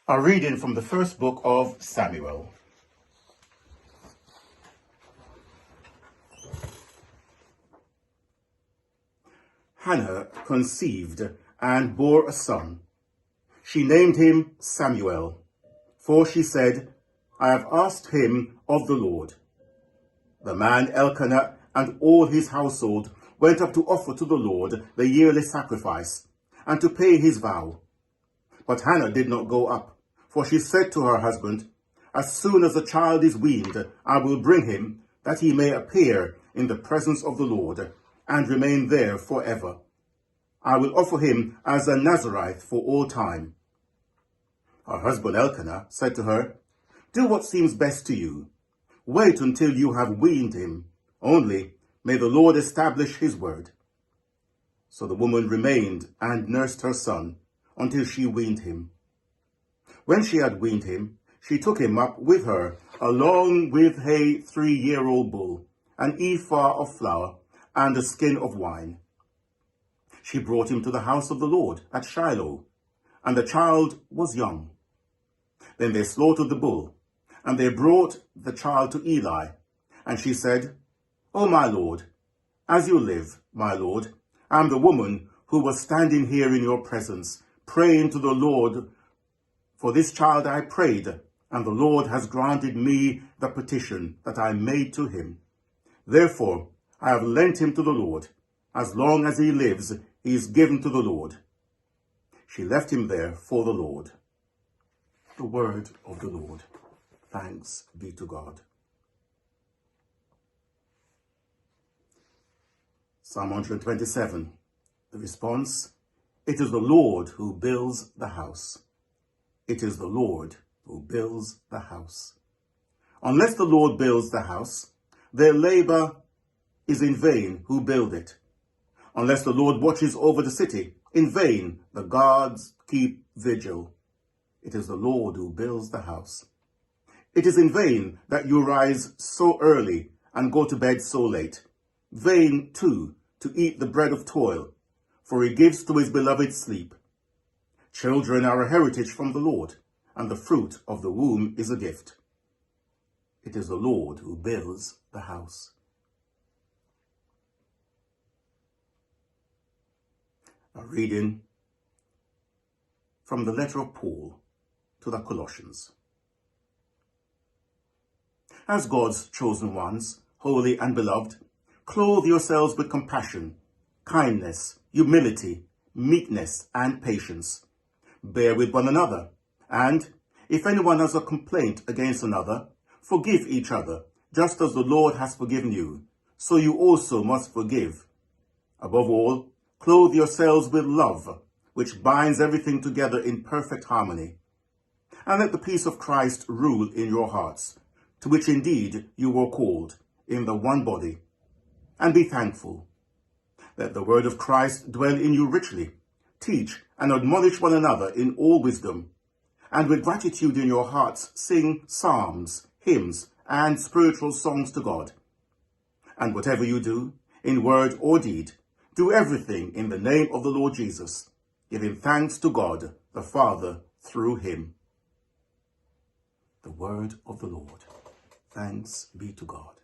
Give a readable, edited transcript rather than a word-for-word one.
A reading from the first book of Samuel. Hannah conceived and bore a son. She named him Samuel, for she said, I have asked him of the Lord. The man Elkanah and all his household went up to offer to the Lord the yearly sacrifice, and to pay his vow. But Hannah did not go up, for she said to her husband, As soon as the child is weaned, I will bring him, that he may appear in the presence of the Lord, and remain there forever. I will offer him as a Nazarite for all time. Her husband Elkanah said to her, Do what seems best to you. Wait until you have weaned him. Only may the Lord establish his word. So the woman remained and nursed her son until she weaned him. When she had weaned him, she took him up with her, along with a 3-year-old bull, an ephah of flour, and a skin of wine. She brought him to the house of the Lord at Shiloh, and the child was young. Then they slaughtered the bull, and they brought the child to Eli. And she said, O my Lord, as you live, my Lord, I am the woman who was standing here in your presence, praying to the Lord. For this child I prayed, and the Lord has granted me the petition that I made to him. Therefore I have lent him to the Lord. As long as he lives, he is given to the Lord. She left him there for the Lord. The word of the Lord. Thanks be to God. Psalm 127. The response, It is the Lord who builds the house. It is the Lord who builds the house. Unless the Lord builds the house, their labor is in vain who build it. Unless the Lord watches over the city, in vain the guards keep vigil. It is the Lord who builds the house. It is in vain that you rise so early and go to bed so late. Vain, too, to eat the bread of toil, for he gives to his beloved sleep. Children are a heritage from the Lord, and the fruit of the womb is a gift. It is the Lord who builds the house. A reading from the letter of Paul to the Colossians. As God's chosen ones, holy and beloved, clothe yourselves with compassion, kindness, humility, meekness, and patience. Bear with one another, and if anyone has a complaint against another, forgive each other, just as the Lord has forgiven you, so you also must forgive. Above all, clothe yourselves with love, which binds everything together in perfect harmony. And let the peace of Christ rule in your hearts, to which indeed you were called, in the one body. And be thankful. Let the word of Christ dwell in you richly. Teach and admonish one another in all wisdom. And with gratitude in your hearts sing psalms, hymns, and spiritual songs to God. And whatever you do, in word or deed, do everything in the name of the Lord Jesus, giving thanks to God the Father through him. The word of the Lord. Thanks be to God.